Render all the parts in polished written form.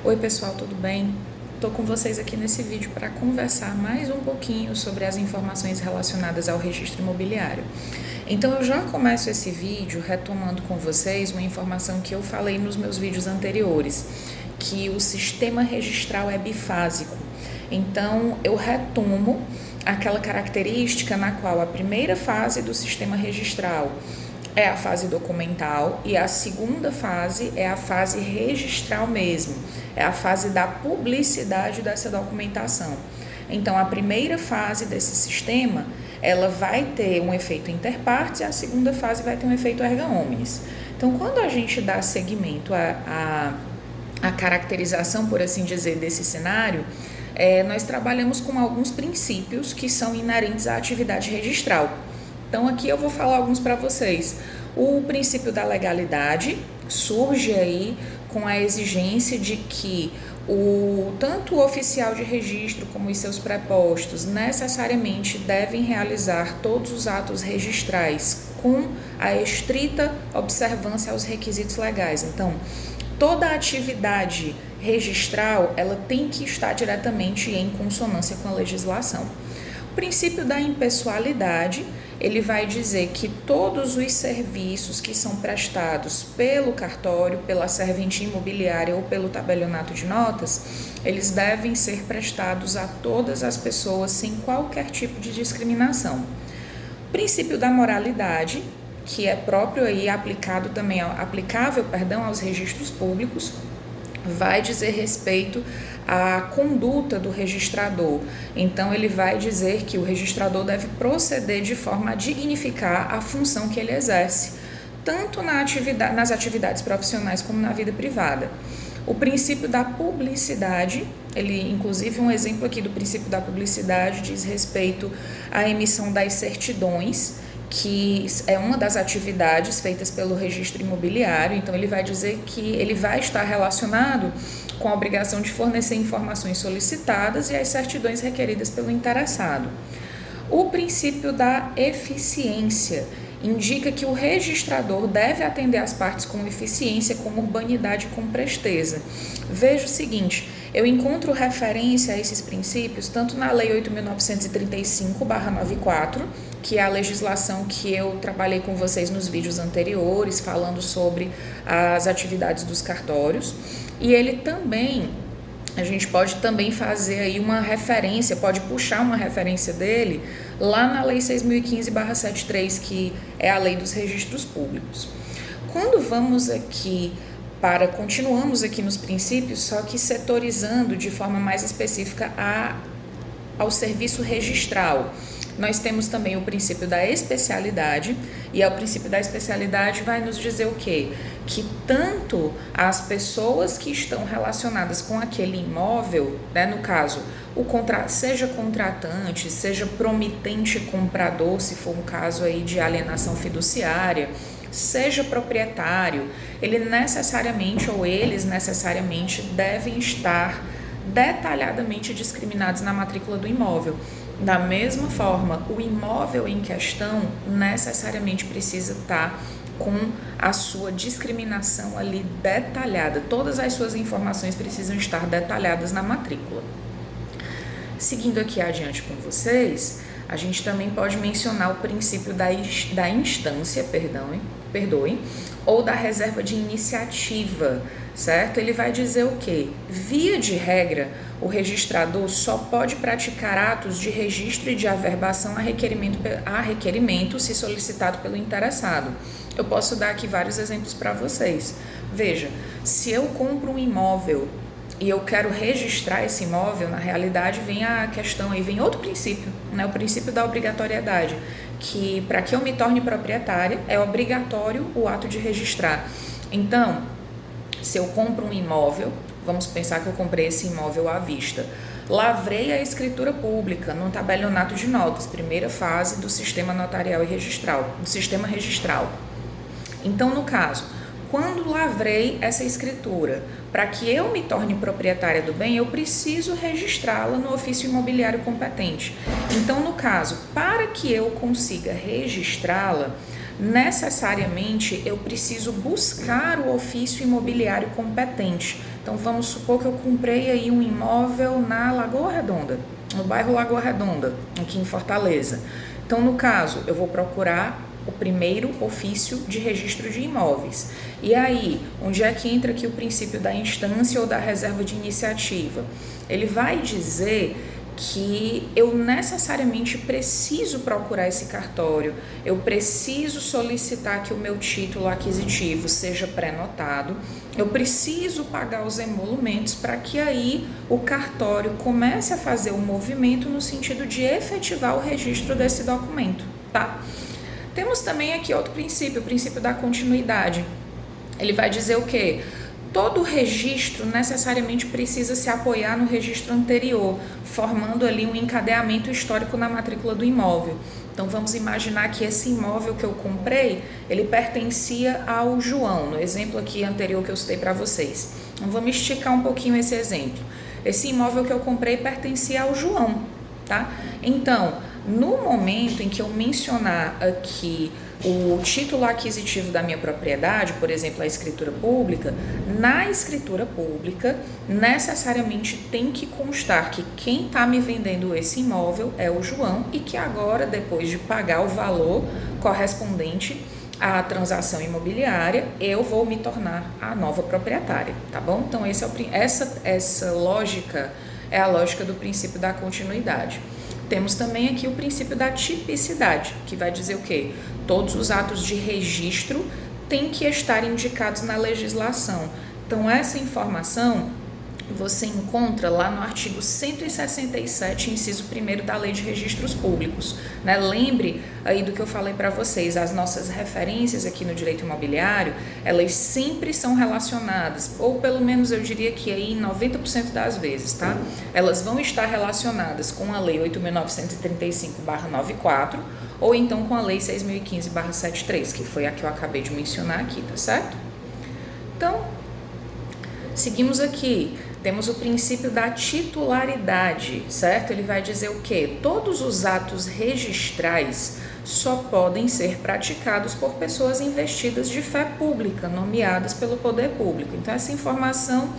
Oi pessoal, tudo bem? Estou com vocês aqui nesse vídeo para conversar mais um pouquinho sobre as informações relacionadas ao registro imobiliário. Então eu já começo esse vídeo retomando com vocês uma informação que eu falei nos meus vídeos anteriores, que o sistema registral é bifásico. Então eu retomo aquela característica na qual a primeira fase do sistema registral é a fase documental e a segunda fase é a fase registral mesmo, é a fase da publicidade dessa documentação. Então, a primeira fase desse sistema, ela vai ter um efeito inter partes e a segunda fase vai ter um efeito erga omnes. Então, quando a gente dá seguimento à caracterização, por assim dizer, desse cenário, nós trabalhamos com alguns princípios que são inerentes à atividade registral. Então, aqui eu vou falar alguns para vocês. O princípio da legalidade surge aí com a exigência de que tanto o oficial de registro como os seus prepostos necessariamente devem realizar todos os atos registrais com a estrita observância aos requisitos legais. Então, toda a atividade registral, ela tem que estar diretamente em consonância com a legislação. O princípio da impessoalidade, ele vai dizer que todos os serviços que são prestados pelo cartório, pela serventia imobiliária ou pelo tabelionato de notas, eles devem ser prestados a todas as pessoas sem qualquer tipo de discriminação. O princípio da moralidade, que é próprio aí aplicável aos registros públicos, vai dizer respeito à conduta do registrador. Então, ele vai dizer que o registrador deve proceder de forma a dignificar a função que ele exerce, tanto nas atividades profissionais como na vida privada. O princípio da publicidade, inclusive um exemplo aqui do princípio da publicidade diz respeito à emissão das certidões, que é uma das atividades feitas pelo registro imobiliário. Então ele vai dizer que ele vai estar relacionado com a obrigação de fornecer informações solicitadas e as certidões requeridas pelo interessado. O princípio da eficiência indica que o registrador deve atender as partes com eficiência, com urbanidade e com presteza. Veja o seguinte, eu encontro referência a esses princípios tanto na Lei 8.935/94, que é a legislação que eu trabalhei com vocês nos vídeos anteriores, falando sobre as atividades dos cartórios, e a gente pode também fazer aí uma referência, pode puxar uma referência dele lá na Lei 6.015/73, que é a Lei dos Registros Públicos. Continuamos aqui nos princípios, só que setorizando de forma mais específica ao serviço registral. Nós temos também o princípio da especialidade, e o princípio da especialidade vai nos dizer o quê? Que tanto as pessoas que estão relacionadas com aquele imóvel, no caso, seja contratante, seja promitente comprador, se for um caso aí de alienação fiduciária, seja proprietário, eles necessariamente devem estar detalhadamente discriminados na matrícula do imóvel. Da mesma forma, o imóvel em questão necessariamente precisa estar com a sua discriminação ali detalhada. Todas as suas informações precisam estar detalhadas na matrícula. Seguindo aqui adiante com vocês, a gente também pode mencionar o princípio da instância, ou da reserva de iniciativa, certo? Ele vai dizer o quê? Via de regra, o registrador só pode praticar atos de registro e de averbação a requerimento se solicitado pelo interessado. Eu posso dar aqui vários exemplos para vocês. Veja, se eu compro um imóvel e eu quero registrar esse imóvel, na realidade vem outro princípio, o princípio da obrigatoriedade, que para que eu me torne proprietária é obrigatório o ato de registrar. Então, se eu compro um imóvel, vamos pensar que eu comprei esse imóvel à vista, lavrei a escritura pública no tabelionato de notas, primeira fase do sistema notarial e registral, do sistema registral. Então, no caso, quando lavrei essa escritura, para que eu me torne proprietária do bem, eu preciso registrá-la no ofício imobiliário competente. Então, no caso, para que eu consiga registrá-la, necessariamente eu preciso buscar o ofício imobiliário competente. Então vamos supor que eu comprei aí um imóvel na Lagoa Redonda, no bairro Lagoa Redonda, aqui em Fortaleza. Então, no caso, eu vou procurar o primeiro ofício de registro de imóveis. E aí, onde é que entra aqui o princípio da instância ou da reserva de iniciativa? Ele vai dizer que eu necessariamente preciso procurar esse cartório, eu preciso solicitar que o meu título aquisitivo seja pré-notado, eu preciso pagar os emolumentos para que aí o cartório comece a fazer o movimento no sentido de efetivar o registro desse documento, tá? Temos também aqui outro princípio, o princípio da continuidade. Ele vai dizer o quê? Todo registro necessariamente precisa se apoiar no registro anterior, formando ali um encadeamento histórico na matrícula do imóvel. Então vamos imaginar que esse imóvel que eu comprei, ele pertencia ao João, no exemplo aqui anterior que eu citei para vocês. Então vamos esticar um pouquinho esse exemplo. Esse imóvel que eu comprei pertencia ao João, tá? Então, no momento em que eu mencionar aqui o título aquisitivo da minha propriedade, por exemplo, a escritura pública, na escritura pública, necessariamente tem que constar que quem está me vendendo esse imóvel é o João e que agora, depois de pagar o valor correspondente à transação imobiliária, eu vou me tornar a nova proprietária, tá bom? Então, essa lógica é a lógica do princípio da continuidade. Temos também aqui o princípio da tipicidade, que vai dizer o quê? Todos os atos de registro têm que estar indicados na legislação. Então, essa informação você encontra lá no artigo 167, inciso 1º da Lei de Registros Públicos, né? Lembre aí do que eu falei para vocês, as nossas referências aqui no direito imobiliário, elas sempre são relacionadas, ou pelo menos eu diria que aí 90% das vezes, tá? Elas vão estar relacionadas com a Lei 8.935/94 ou então com a Lei 6.015/73, que foi a que eu acabei de mencionar aqui, tá certo? Então, seguimos aqui. Temos o princípio da titularidade, certo? Ele vai dizer o quê? Todos os atos registrais só podem ser praticados por pessoas investidas de fé pública, nomeadas pelo poder público. Então, essa informação,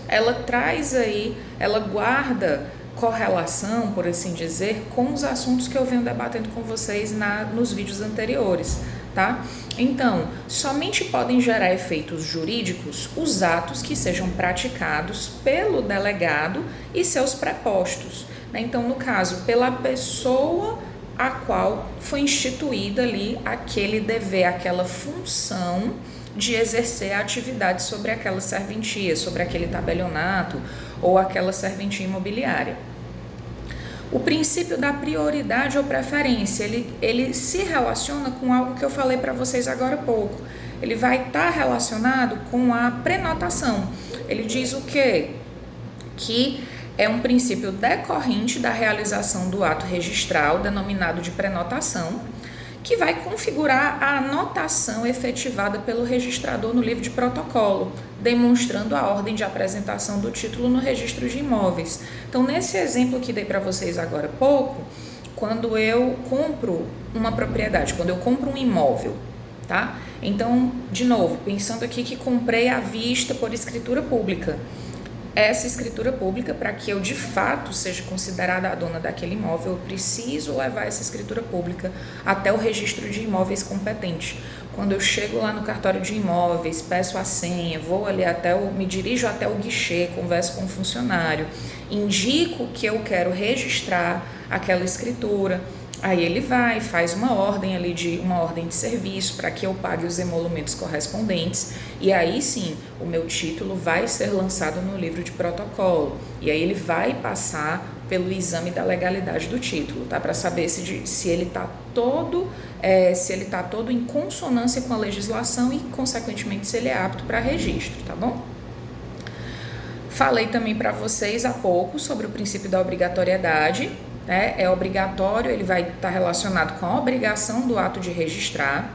ela traz aí, ela guarda correlação, por assim dizer, com os assuntos que eu venho debatendo com vocês nos vídeos anteriores, tá? Então, somente podem gerar efeitos jurídicos os atos que sejam praticados pelo delegado e seus prepostos, né? Então, no caso, pela pessoa a qual foi instituída ali aquele dever, aquela função de exercer a atividade sobre aquela serventia, sobre aquele tabelionato ou aquela serventia imobiliária. O princípio da prioridade ou preferência, ele se relaciona com algo que eu falei para vocês agora há pouco. Ele vai estar relacionado com a prenotação. Ele diz o quê? Que é um princípio decorrente da realização do ato registral, denominado de prenotação, que vai configurar a anotação efetivada pelo registrador no livro de protocolo, demonstrando a ordem de apresentação do título no registro de imóveis. Então, nesse exemplo que dei para vocês agora há pouco, quando eu compro uma propriedade, quando eu compro um imóvel, tá? Então, de novo, pensando aqui que comprei à vista por escritura pública. Essa escritura pública, para que eu de fato seja considerada a dona daquele imóvel, eu preciso levar essa escritura pública até o registro de imóveis competente. Quando eu chego lá no cartório de imóveis, peço a senha, vou ali me dirijo até o guichê, converso com o funcionário, indico que eu quero registrar aquela escritura. Aí ele faz uma ordem uma ordem de serviço para que eu pague os emolumentos correspondentes e aí sim o meu título vai ser lançado no livro de protocolo e aí ele vai passar pelo exame da legalidade do título, tá? Para saber se ele está todo em consonância com a legislação e consequentemente se ele é apto para registro, tá bom? Falei também para vocês há pouco sobre o princípio da obrigatoriedade. É obrigatório, ele vai estar relacionado com a obrigação do ato de registrar.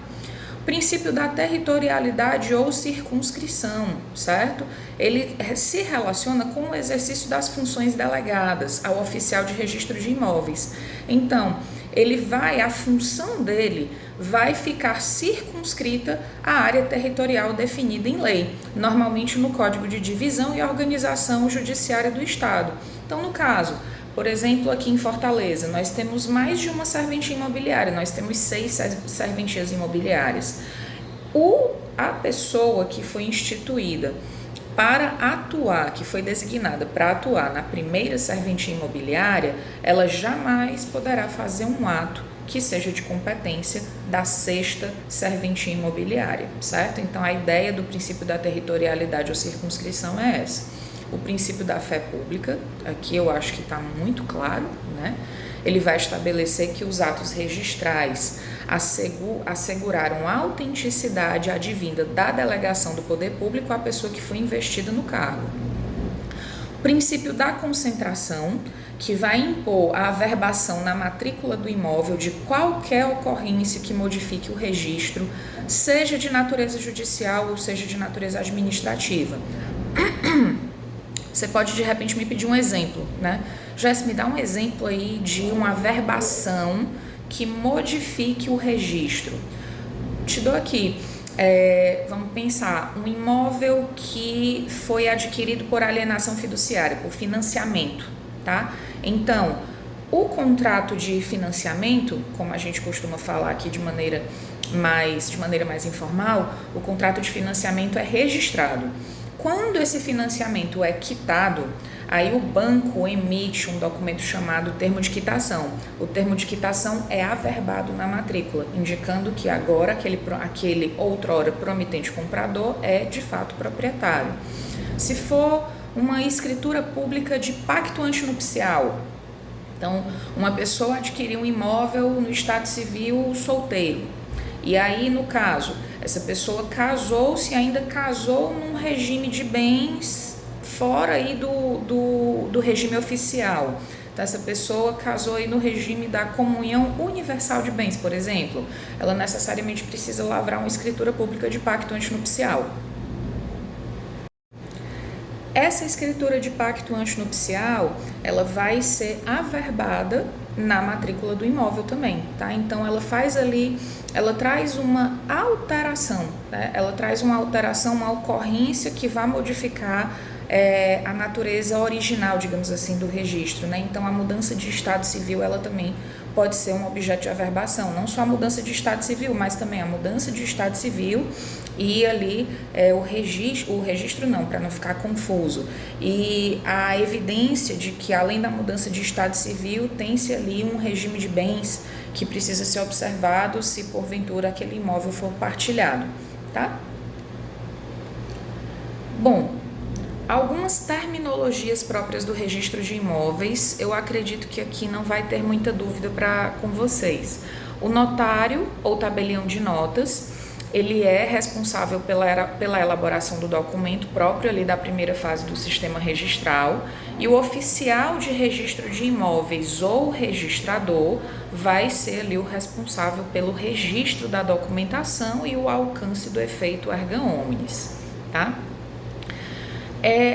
O princípio da territorialidade ou circunscrição, certo? Ele se relaciona com o exercício das funções delegadas ao oficial de registro de imóveis. Então, a função dele vai ficar circunscrita à área territorial definida em lei, normalmente no Código de Divisão e Organização Judiciária do Estado. Então, no caso, por exemplo, aqui em Fortaleza, nós temos mais de uma serventia imobiliária, nós temos 6 serventias imobiliárias. A pessoa que foi instituída para atuar, que foi designada para atuar na primeira serventia imobiliária, ela jamais poderá fazer um ato que seja de competência da 6ª serventia imobiliária, certo? Então, a ideia do princípio da territorialidade ou circunscrição é essa. O princípio da fé pública, aqui eu acho que está muito claro, né? Ele vai estabelecer que os atos registrais asseguraram a autenticidade advinda da delegação do poder público à pessoa que foi investida no cargo. O princípio da concentração, que vai impor a averbação na matrícula do imóvel de qualquer ocorrência que modifique o registro, seja de natureza judicial ou seja de natureza administrativa. Você pode, de repente, me pedir um exemplo, né? Jéssica, me dá um exemplo aí de uma averbação que modifique o registro. Te dou aqui, vamos pensar, um imóvel que foi adquirido por alienação fiduciária, por financiamento, tá? Então, o contrato de financiamento, como a gente costuma falar aqui de maneira mais informal, o contrato de financiamento é registrado. Quando esse financiamento é quitado, aí o banco emite um documento chamado termo de quitação. O termo de quitação é averbado na matrícula, indicando que agora aquele outrora promitente comprador é de fato proprietário. Se for uma escritura pública de pacto antinupcial, então uma pessoa adquiriu um imóvel no estado civil solteiro, e aí no caso essa pessoa casou-se, ainda casou num regime de bens fora aí do regime oficial. Então, essa pessoa casou aí no regime da comunhão universal de bens, por exemplo. Ela necessariamente precisa lavrar uma escritura pública de pacto antinupcial. Essa escritura de pacto antinupcial, ela vai ser averbada na matrícula do imóvel também, tá? Então, ela traz uma alteração, né? Ela traz uma alteração, uma ocorrência que vai modificar a natureza original, digamos assim, do registro, né? Então, a mudança de estado civil, ela também pode ser um objeto de averbação, não só a mudança de estado civil, mas também a mudança de estado civil e ali o registro não, para não ficar confuso, e a evidência de que além da mudança de estado civil, tem-se ali um regime de bens que precisa ser observado se porventura aquele imóvel for partilhado, tá? Bom, algumas terminologias próprias do registro de imóveis, eu acredito que aqui não vai ter muita dúvida com vocês. O notário ou tabelião de notas, ele é responsável pela elaboração do documento próprio ali da primeira fase do sistema registral, e o oficial de registro de imóveis ou registrador vai ser ali o responsável pelo registro da documentação e o alcance do efeito erga omnes, tá?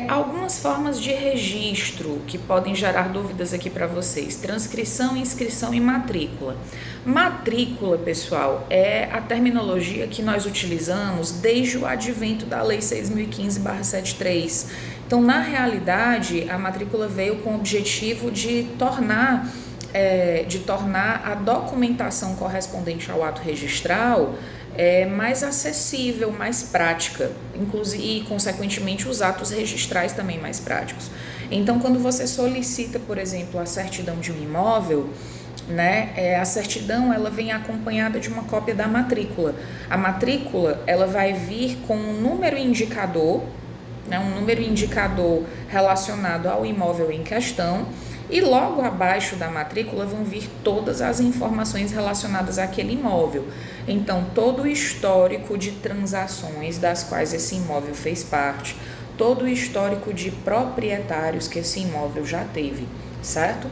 Algumas formas de registro que podem gerar dúvidas aqui para vocês: transcrição, inscrição e matrícula. Matrícula, pessoal, é a terminologia que nós utilizamos desde o advento da Lei 6.015/73. Então, na realidade, a matrícula veio com o objetivo de tornar a documentação correspondente ao ato registral mais acessível, mais prática, inclusive, e consequentemente os atos registrais também mais práticos. Então, quando você solicita, por exemplo, a certidão de um imóvel, né, a certidão ela vem acompanhada de uma cópia da matrícula. A matrícula ela vai vir com um número indicador, né, um número indicador relacionado ao imóvel em questão, e logo abaixo da matrícula vão vir todas as informações relacionadas àquele imóvel. Então, todo o histórico de transações das quais esse imóvel fez parte, todo o histórico de proprietários que esse imóvel já teve, certo?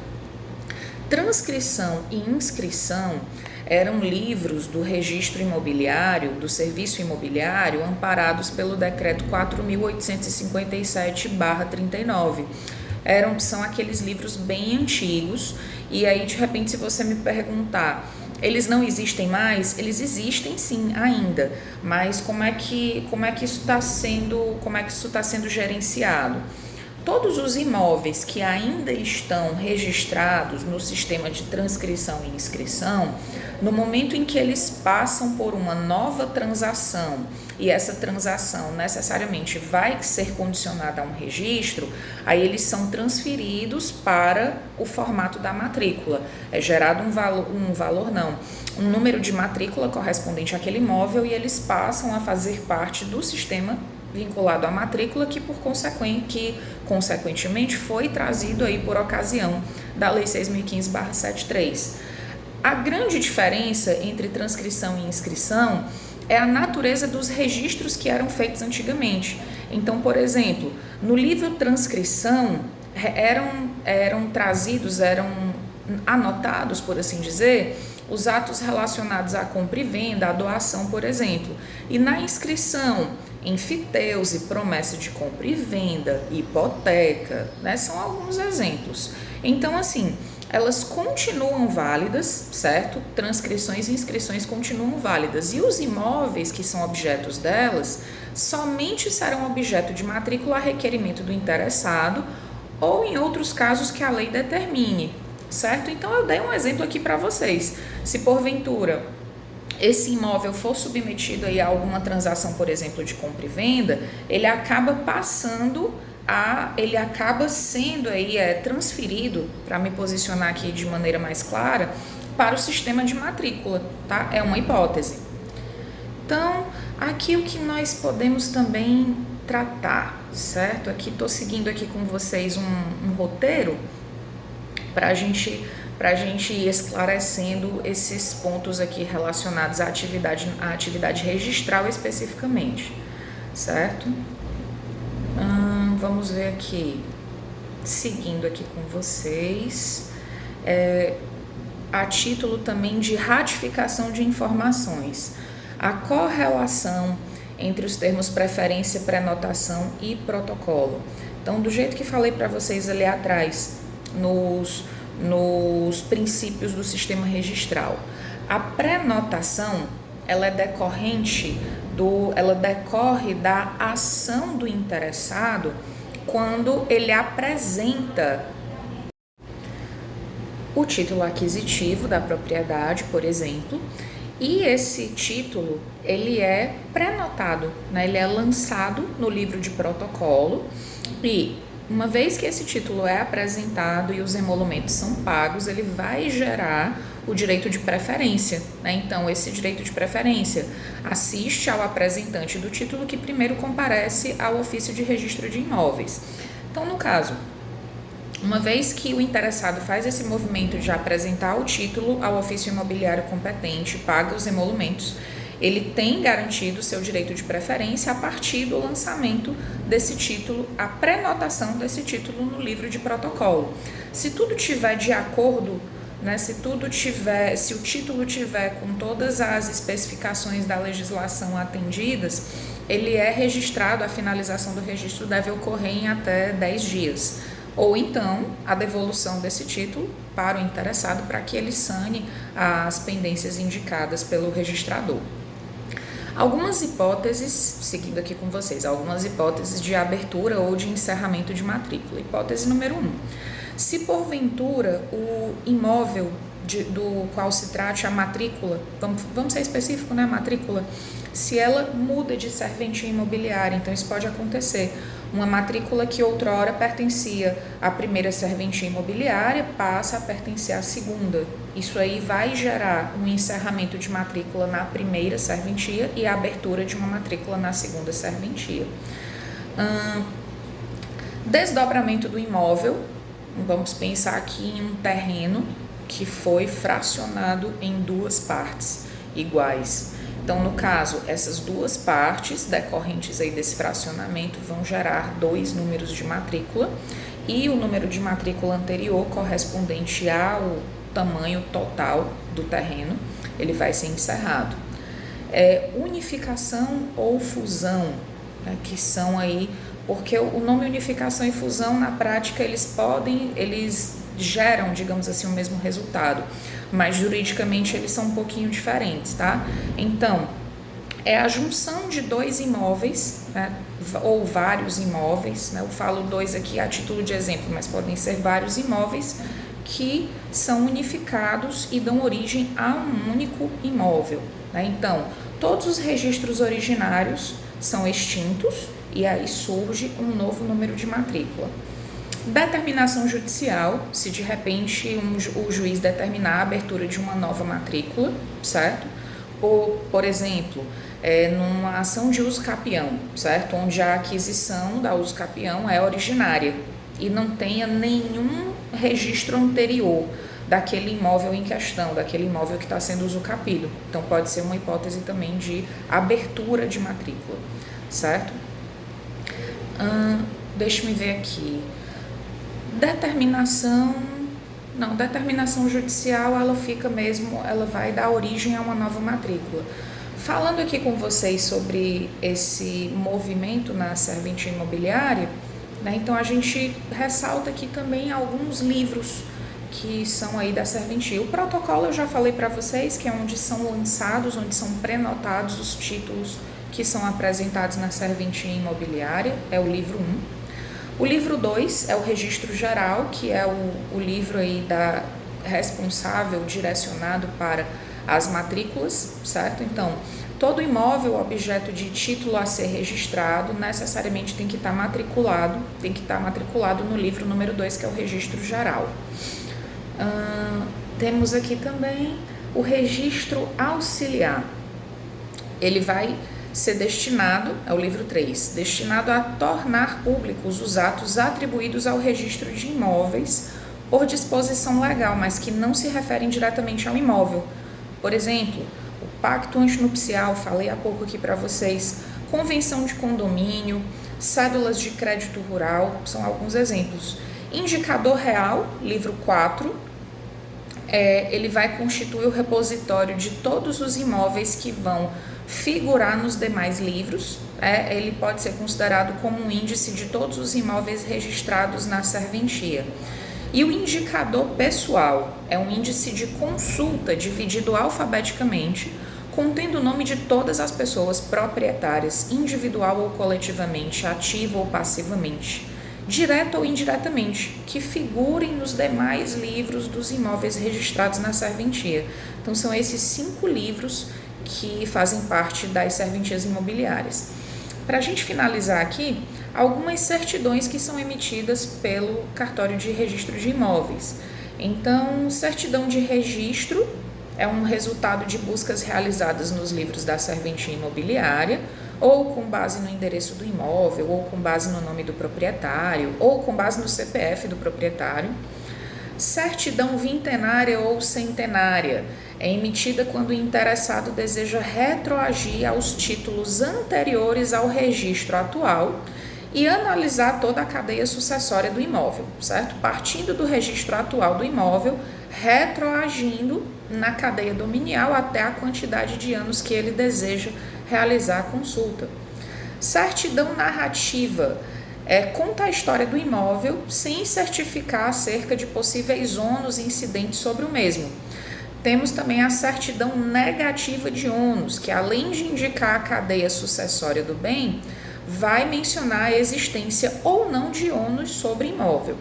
Transcrição e inscrição eram livros do registro imobiliário, do serviço imobiliário, amparados pelo decreto 4.857/39. São aqueles livros bem antigos E aí, de repente, se você me perguntar, eles não existem mais? Eles existem sim ainda, mas como é que isso está sendo gerenciado? Todos os imóveis que ainda estão registrados no sistema de transcrição e inscrição, no momento em que eles passam por uma nova transação, e essa transação necessariamente vai ser condicionada a um registro, aí eles são transferidos para o formato da matrícula. É gerado um número de matrícula correspondente àquele imóvel e eles passam a fazer parte do sistema vinculado à matrícula que consequentemente foi trazido aí por ocasião da Lei 6.015/73. A grande diferença entre transcrição e inscrição é a natureza dos registros que eram feitos antigamente. Então, por exemplo, no livro transcrição eram anotados, por assim dizer, os atos relacionados à compra e venda, à doação, por exemplo. E na inscrição, enfiteuse, promessa de compra e venda, hipoteca, né? São alguns exemplos. Então, assim, elas continuam válidas, certo? Transcrições e inscrições continuam válidas. E os imóveis que são objetos delas somente serão objeto de matrícula a requerimento do interessado ou em outros casos que a lei determine, certo? Então, eu dei um exemplo aqui para vocês. Se porventura esse imóvel for submetido aí a alguma transação, por exemplo, de compra e venda, ele acaba sendo aí transferido, para me posicionar aqui de maneira mais clara, para o sistema de matrícula, tá? É uma hipótese. Então, aqui o que nós podemos também tratar, certo? Aqui estou seguindo aqui com vocês um roteiro para a gente ir esclarecendo esses pontos aqui relacionados à atividade registral especificamente, certo? Vamos ver aqui, seguindo aqui com vocês, a título também de ratificação de informações, a correlação entre os termos preferência, prenotação e protocolo. Então, do jeito que falei para vocês ali atrás, nos princípios do sistema registral, a prenotação ela decorre da ação do interessado quando ele apresenta o título aquisitivo da propriedade, por exemplo, e esse título ele é pré-notado, né? Ele é lançado no livro de protocolo e uma vez que esse título é apresentado e os emolumentos são pagos, ele vai gerar o direito de preferência, né? Então, esse direito de preferência assiste ao apresentante do título que primeiro comparece ao ofício de registro de imóveis. Então, no caso, uma vez que o interessado faz esse movimento de apresentar o título ao ofício imobiliário competente, paga os emolumentos, ele tem garantido seu direito de preferência a partir do lançamento desse título, a prenotação desse título no livro de protocolo. Se tudo tiver de acordo, né, se o título tiver com todas as especificações da legislação atendidas, ele é registrado, a finalização do registro deve ocorrer em até 10 dias. Ou então, a devolução desse título para o interessado para que ele sane as pendências indicadas pelo registrador. Algumas hipóteses, seguindo aqui com vocês, algumas hipóteses de abertura ou de encerramento de matrícula. Hipótese número 1. Se porventura o imóvel do qual se trate a matrícula, vamos ser específico, né? A matrícula, se ela muda de serventia imobiliária, então isso pode acontecer. Uma matrícula que outrora pertencia à primeira serventia imobiliária passa a pertencer à segunda. Isso aí vai gerar um encerramento de matrícula na primeira serventia e a abertura de uma matrícula na segunda serventia. Desdobramento do imóvel. Vamos pensar aqui em um terreno que foi fracionado em duas partes iguais. Então, no caso, essas duas partes decorrentes aí desse fracionamento vão gerar 2 números de matrícula e o número de matrícula anterior correspondente ao tamanho total do terreno, ele vai ser encerrado. Unificação ou fusão, né, que são aí, porque o nome unificação e fusão, na prática, eles geram, digamos assim, o mesmo resultado, mas juridicamente eles são um pouquinho diferentes, tá? Então, é a junção de dois imóveis, né, ou vários imóveis, né, eu falo dois aqui a título de exemplo, mas podem ser vários imóveis que são unificados e dão origem a um único imóvel, né? Então, todos os registros originários são extintos e aí surge um novo número de matrícula. Determinação judicial, se de repente o juiz determinar a abertura de uma nova matrícula, certo? Por exemplo, numa ação de uso capião, certo? Onde a aquisição da uso capião é originária e não tenha nenhum registro anterior daquele imóvel em questão, daquele imóvel que está sendo usucapido. Então, pode ser uma hipótese também de abertura de matrícula, certo? Deixa-me ver aqui. Determinação judicial, ela vai dar origem a uma nova matrícula. Falando aqui com vocês sobre esse movimento na serventia imobiliária, né, então a gente ressalta aqui também alguns livros que são aí da serventia. O protocolo eu já falei para vocês, que é onde são lançados, onde são prenotados os títulos que são apresentados na serventia imobiliária, é o livro 1. O livro 2 é o registro geral, que é o livro aí responsável, direcionado para as matrículas, certo? Então, todo imóvel objeto de título a ser registrado necessariamente tem que estar matriculado no livro número 2, que é o registro geral. Temos aqui também o registro auxiliar. Ele vai ser destinado, é o livro 3, destinado a tornar públicos os atos atribuídos ao registro de imóveis por disposição legal, mas que não se referem diretamente ao imóvel. Por exemplo, o pacto antinupcial, falei há pouco aqui para vocês, convenção de condomínio, cédulas de crédito rural, são alguns exemplos. Indicador real, livro 4, ele vai constituir o repositório de todos os imóveis que vão figurar nos demais livros. Ele pode ser considerado como um índice de todos os imóveis registrados na serventia. E o indicador pessoal é um índice de consulta dividido alfabeticamente, contendo o nome de todas as pessoas proprietárias, individual ou coletivamente, ativa ou passivamente, direta ou indiretamente, que figurem nos demais livros dos imóveis registrados na serventia. Então, são esses 5 livros que fazem parte das serventias imobiliárias. Para a gente finalizar aqui, algumas certidões que são emitidas pelo cartório de registro de imóveis. Então, certidão de registro é um resultado de buscas realizadas nos livros da serventia imobiliária, ou com base no endereço do imóvel, ou com base no nome do proprietário, ou com base no CPF do proprietário. Certidão vintenária ou centenária é emitida quando o interessado deseja retroagir aos títulos anteriores ao registro atual e analisar toda a cadeia sucessória do imóvel, certo? Partindo do registro atual do imóvel, retroagindo na cadeia dominial até a quantidade de anos que ele deseja realizar a consulta. Certidão narrativa conta a história do imóvel sem certificar acerca de possíveis ônus incidentes sobre o mesmo. Temos também a certidão negativa de ônus, que além de indicar a cadeia sucessória do bem, vai mencionar a existência ou não de ônus sobre imóvel.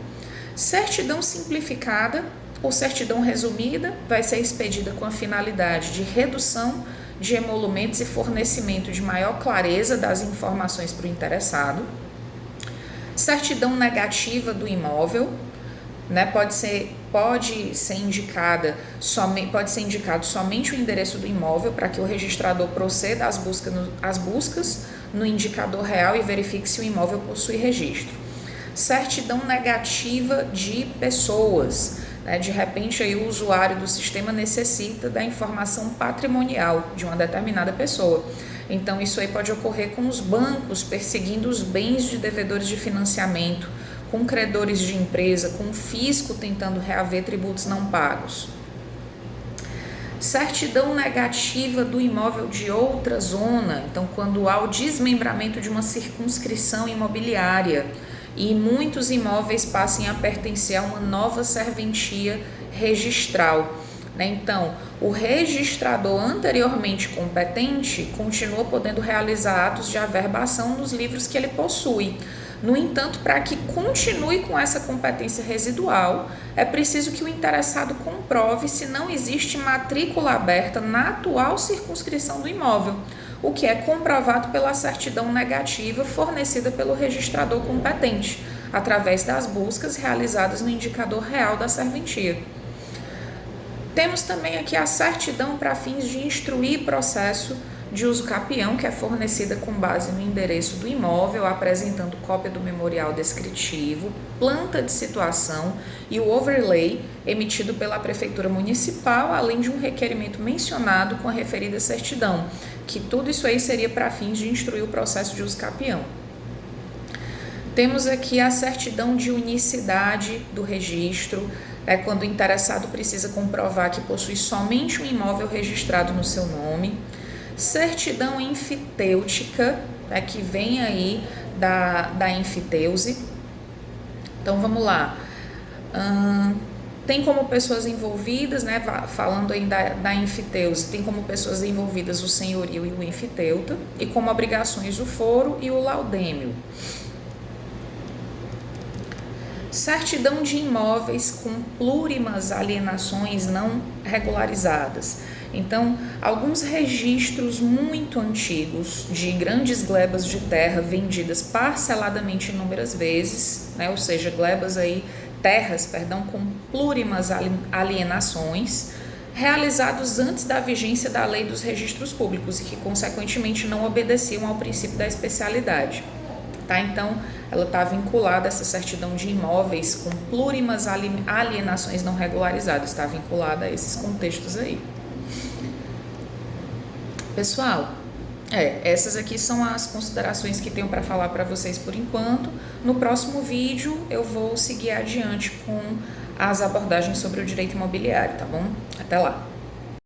Certidão simplificada ou certidão resumida vai ser expedida com a finalidade de redução de emolumentos e fornecimento de maior clareza das informações para o interessado. Certidão negativa do imóvel, né, pode ser indicado somente o endereço do imóvel para que o registrador proceda às buscas no indicador real e verifique se o imóvel possui registro. Certidão negativa de pessoas, né, de repente aí o usuário do sistema necessita da informação patrimonial de uma determinada pessoa. Então, isso aí pode ocorrer com os bancos perseguindo os bens de devedores de financiamento, com credores de empresa, com o fisco tentando reaver tributos não pagos. Certidão negativa do imóvel de outra zona, então quando há o desmembramento de uma circunscrição imobiliária e muitos imóveis passem a pertencer a uma nova serventia registral. Então, o registrador anteriormente competente continua podendo realizar atos de averbação nos livros que ele possui. No entanto, para que continue com essa competência residual, é preciso que o interessado comprove se não existe matrícula aberta na atual circunscrição do imóvel, o que é comprovado pela certidão negativa fornecida pelo registrador competente, através das buscas realizadas no indicador real da serventia. Temos também aqui a certidão para fins de instruir processo de uso capião, que é fornecida com base no endereço do imóvel, apresentando cópia do memorial descritivo, planta de situação e o overlay emitido pela Prefeitura Municipal, além de um requerimento mencionado com a referida certidão, que tudo isso aí seria para fins de instruir o processo de uso capião. Temos aqui a certidão de unicidade do registro, quando o interessado precisa comprovar que possui somente um imóvel registrado no seu nome. Certidão enfitêutica, que vem aí da enfiteuse. Então vamos lá. Tem como pessoas envolvidas, falando aí da enfiteuse, tem como pessoas envolvidas o senhorio e o enfiteuta, e como obrigações o foro e o laudêmio. Certidão de imóveis com plurimas alienações não regularizadas. Então, alguns registros muito antigos de grandes glebas de terra vendidas parceladamente inúmeras vezes, ou seja, terras com plurimas alienações, realizados antes da vigência da lei dos registros públicos e que, consequentemente, não obedeciam ao princípio da especialidade. Então, ela está vinculada, essa certidão de imóveis com plurimas alienações não regularizadas, está vinculada a esses contextos aí. Pessoal, essas aqui são as considerações que tenho para falar para vocês por enquanto. No próximo vídeo eu vou seguir adiante com as abordagens sobre o direito imobiliário, tá bom? Até lá!